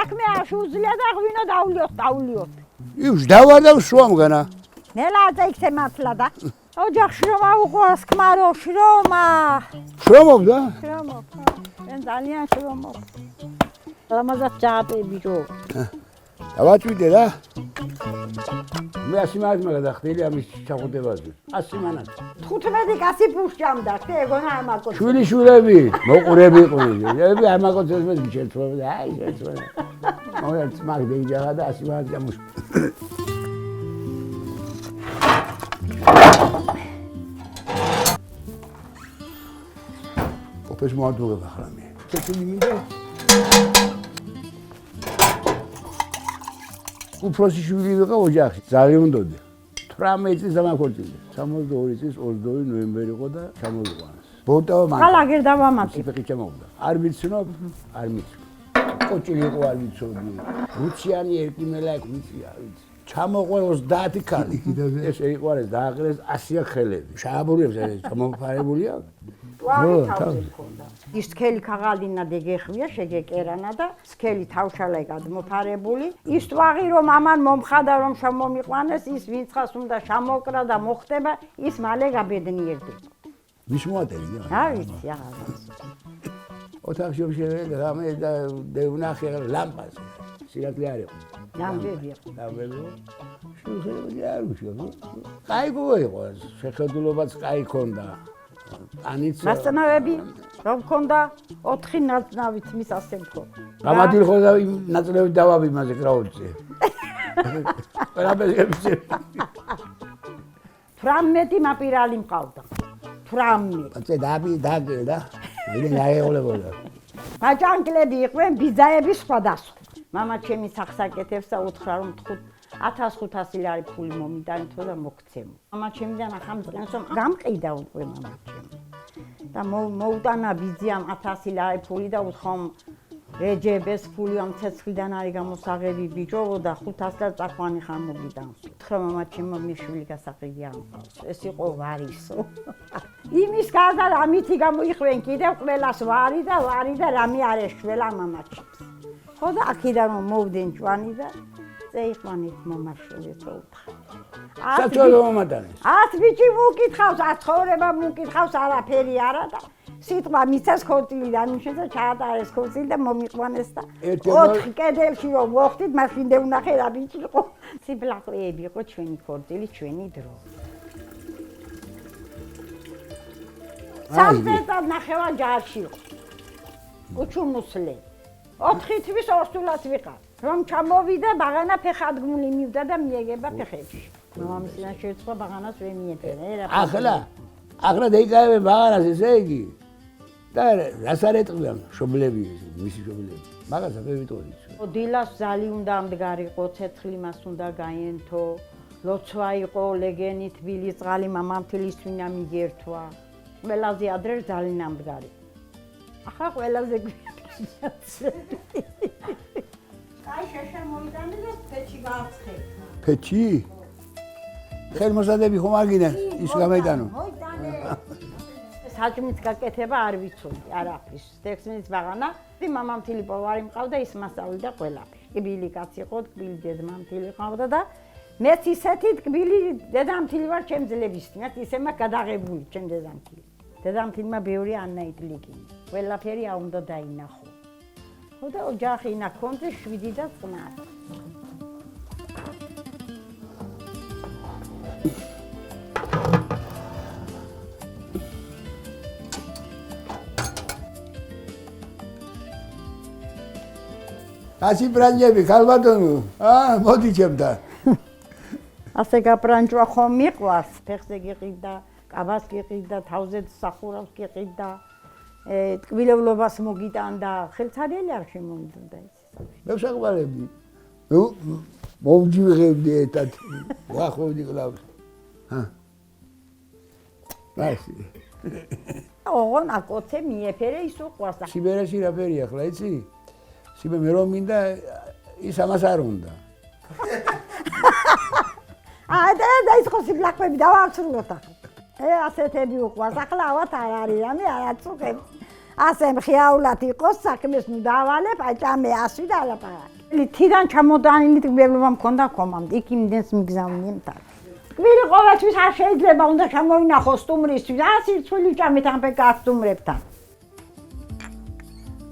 საქმე არ შეუძლია და ღვინო დავლიოთ. ჟდავარ და შრომგანა. ნელა აიքე მართლა და ოჯახში რომ აუყოს ქმარო შრომა. შრომობდა? შრომობ.ენ ძალიან შრომობ. ლამაზად ჯაბები რო. დავაჭვიდე რა. მე 100 მანათი მაგადახტილი ამის ჩახუტებაზე. 100 მანათი. 15 კაცი პუშჭამდა, ხე ეგონა ამაკოც. შვილიშვილები, მოყურები იყვნენ. ები ამაკოც ეს მიჩერწვებდა. აი შეწვენა. მოერც მაგდე იჯახა და 100 მანათი ამუშ. ოფეს მოადუღება ხლა მე. წელი მინდა. უფროსი შვილი ვიყავ ოჯახში, ძალიან უნდოდა. 18 წლის დამაქორწინდა. 62 წლის 22 ნოემბერი იყო და ჩამოვიყვანეს. ბოტავა მან. ხალაგერ დავამატე. სიფეხი ჩამოვდა. არ ვიცნობ, არ მიცნობ. კოჭილი იყო არ ვიცოდი. რუციანი ერკიმელა ეკვიცია, არ ვიცი. ჩამოყვე 30 ქალი. ეს ეყარეს დააღრეს 100 ხელები. შააბურებს ეს ჩამოფარებულია. ვარი თავზე ქონდა. ის სქელი ქაღალდინა დეგეხვია, შეგეკერანა და სქელი თავშალა გადმოფარებული. ის თვაღი რომ ამან მომხადა რომ შემომიყვანეს, ის ვინცხას უნდა შემოკრა და მოხდება, ის მალე გაბედნიერდება. ვის მოატერია? არ ვიცი, აღარ ვიცი. ოთახში შევედა რამე და დევნახე ლამპას. სირაკლი არ იყო. ნამდვილი. შევხედე არ ვიშო. კაიგო იყო, შეხედულობაც კაი ქონდა. ანიც მასწავლებლები რომ ქონდა 4 ნაწნავით მის ასე მქონდა. გამადილი ხო და იმ ნაწლებით დავაბი მასე კრაუძე. ყველაფერზე 18 მაპირალი მყავდა. 18. აწე დაბი დაგე და მე გაეღოლებოდა. მაჭანკლები იყვნენ ბიძაების სხვადასხვა. მამა ჩემი სახსაკეთებს და უთხრა რომ 1500 ლარი ფული მომიტანეთო და მოგცემო. მამა ჩემიდან ახამ წელს რომ გამყიდა უკვე მამა ჩემი. და მოუტანა ბიძიამ 1000 ლარი ფული და უთხოვ რეჯებს ფული ამ ცეცხლიდან არის გამოსაღები ბიჭო და 500 და წახვანი ხარ მოგიტანს. უთხრა მამა ჩემო მიშვილი გასაყიდი არ მყავს. ეს იყო ვარისო. იმის გარდა რამითი გამოიხვენ კიდევ ყველას ვარი და რამე არ ეშველა მამა ჩემს. ხო და აქედან რომ მოვდნენ ჯვანი და წეიყვანით მომაშველეთ უთხრა. საჭორო მომატანეს. 10 ბიჭი მუკითხავს, 10 ცხოვრება მუკითხავს, არაფერი არა და სიტყვა მისცეს ქორწილიდან უშეცა ჩაატარეს ქორწილი და მომიყვანეს და 4 კედელში რომ მოხდით, მაშინ დევნახე რა ბიჭი იყო. სიბლაყლეები იყო ჩვენი ქორწილი, ჩვენი დრო. სამწეთად ნახევა ჯარში იყო. უჩუმუსლე. 4 თვის ორსულად ვიყავ. რომ ჩამოვიდა ბაღანა ფეხადგმული მივდა და მიეგება ფეხებში. მამამისიდან შეეცვა ბაღანას ვერ მიეწერა. ახლა დაიკავე ბაღანას ესე იგი. და რას არ ეტყვიან შობლები მისი შობლები. მაგას არ ვიტყოდი. დილას ზალი უნდა ამდგარიყო, ცეცხლი მას უნდა გაიენთო. ლოცვა იყო, ლეგენი თბილი წყალი მამამთილის თვინა მიგერთვა. ყველაზე ადრე ზალი ამდგარი. ახლა ყველაზე აი შეშა მოიტანე და ფეჩი გააცხე. ფეჩი? ხელმოსადები ხომ აგინე ის გამოიტანო. მოიტანე. საჭმის გაკეთება არ ვიცოდი, არაფრის. ტექსტის ბაღანა, მამამთილი პოვარი მყავდა, ის მასწავლიდა ყველაფერს. ტკბილი კაცი იყო, ტკბილი დედმამთილი ყავდა და მეც ისეთი ტკბილი დედამთილი ვარ ჩემ ძლებისთვისაც, ისე მაქვს გადაღებული ჩემ დედამთილი. დედამთილმა ბევრი ანაიტლიკინი. ყველაფერი არ უნდა დაინახო. ხო და ოჯახი ნახონდა 7 და წყნარი. ასი ბრანჯები, ქალბატონო, მოდი ჩემთან. ასე გაბრანჯვა ხომ მიყვარს, ფეხზე გიყიდა, კაბას გიყიდა, თავზე სახურავს გიყიდა. ტკბილევლობას მოგიტანდა, ხელცარიელი არ შემომიდოდა ეს. მე ვსაყვარებდი. მოვჯვიღებდი ერთად, ვახოვდი კლავს. ასე. ოღონ აკოცე მიეფერე ის უყვარს. სიბერეში რა ფერია ახლა იცი? სიბე მე რომ მინდა ის ამას არ უნდა. და ის ხო სიბლაყები დავაცრულოთ ახლა. ასეთები უყვარს, ახლა ავათ არ არის, რამე არ აწუხებს. ასე მხიაულად იყოს საქმეს ნუ დავალებ, აი ჭამე ასვი და ალაპარაკი. თიდან ჩამოდანილი მეგობრობა მქონდა ხომამდე, იქ იმდენს მიგზავნიე მთან. კვირი ყოველთვის არ შეიძლება უნდა ჩამოინახო სტუმრისთვის, რა სირცხვილი ჭამეთ ამ გასტუმრებთან.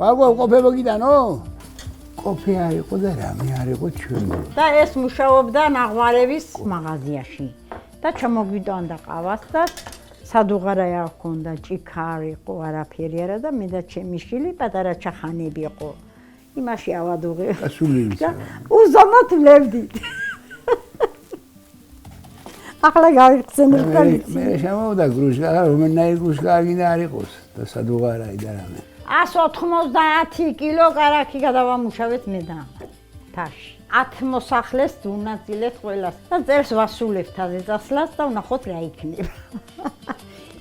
მაგვა ყოფე მოგიდანო? ყოფე არ იყო და რამე არ იყო ჩვენ. და ეს მუშაობდა ნაღმარების მაღაზიაში. და ჩამოგვიდონდა ყავას და სადუღარაია ჰქონდა, ჭიქა არ იყო, არაფერი არა და მე და ჩემი შვილი პატარა ჩახანები იყო. იმაში ავადუღე. გასულივით. უზომოდ ვლევდით. ახლა გავიხსენებ კოლექცია. მე შემოვიდა გრუშკა, რომელნაირ გრუშკა გინდა არ იყოს და სადუღარაი და რამე. 190 კილო კარაქი გადავამუშავეთ მე და თაში. 10 მოსახლეს დუნაწილეთ ყველას და წერს ვასულებ თაზე წასვლას და ვნახოთ რა იქნება.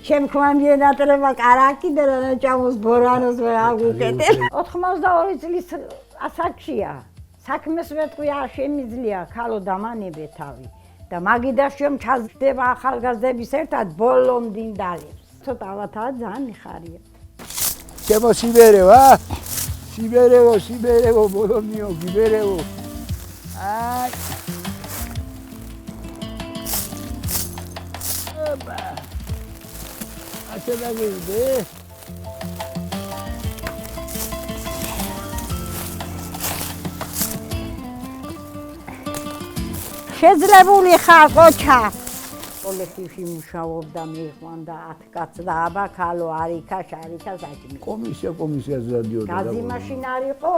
შემქმნია ნატრება კარაქი და რა ჭამოს ბორანოს რა გუკეთებ. 82 წლის ასაკშია. საქმეს მეტყვი არ შემიძლია ქალო დამანებე თავი. და მაგიდაშიო ჩაზდება ახალგაზრდების ერთად ბოლომდე დალებს. ცოტა ავათაა ძალიან მიხარია. ჩემო სიბერევა? სიბერევო, ბოლომიო, გიბერევო. აი. ოპა. ასე დაგიდე. შეძლებული ხარ ყოჩა. კოლექტივში მუშაობდა მეხვანდა 10 კაცს და აბა ქალო არიქა შარიქა საჭმელი. კომისიას დადიოდა. გაზი მაშინა არ იყო,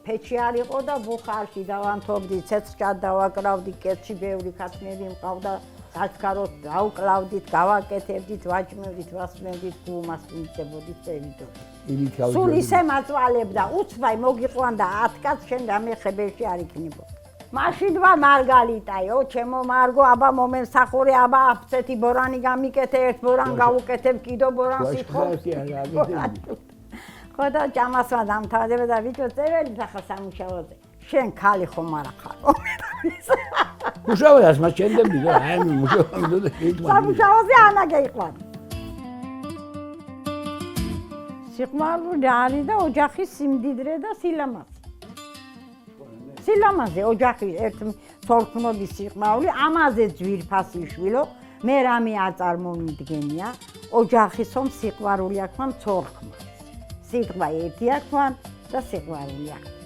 ფეჩი არ იყო და ბუხარში დავანთობდი, ცეცხლად დავაკრავდი, კეთში ბევრი ქათმები მყავდა, საცქაროდ დაუკლავდით, გავაკეთებდით, ვაჭმევდით, ვასმევდით, გუმას ვიმწებოდით წევიდო. სულ ისე მაწვალებდა, უცბაი მოგიყვანდა 10 კაცს, შენ დამეხებელში არ იქნებოდა. მაშინვა მარგალიტაიო, ჩემო მარგო, აბა მომენსახური, აბა აფცეთი ბორანი გამიკეთე, ერთ ბორან გავუკეთებ, კიდო ბორანს ითხოვ. ხო და ჭამასმა დამთავრდება და ვიჭო წეველი ახლა სამუშაოზე. შენ ქალი ხომ არა ხარ? მუშაობას მას ჩენდებდი და აი მუშაობდი და იტყვი. სამუშაოზე ანა გეიყვან. სიყვარული არის და ოჯახის სიმდიდრე და სილამაზე. სილამაზე ოჯახის ერთ თორქმნობის სიყვარული, ამაზე ძვირფასი შვილო, მე რამე არ წარმომიდგენია, ოჯახის ომ სიყვარული აქვს, თორქმა. სიტყვა ერთი აქვს და სიყვარული აქვს.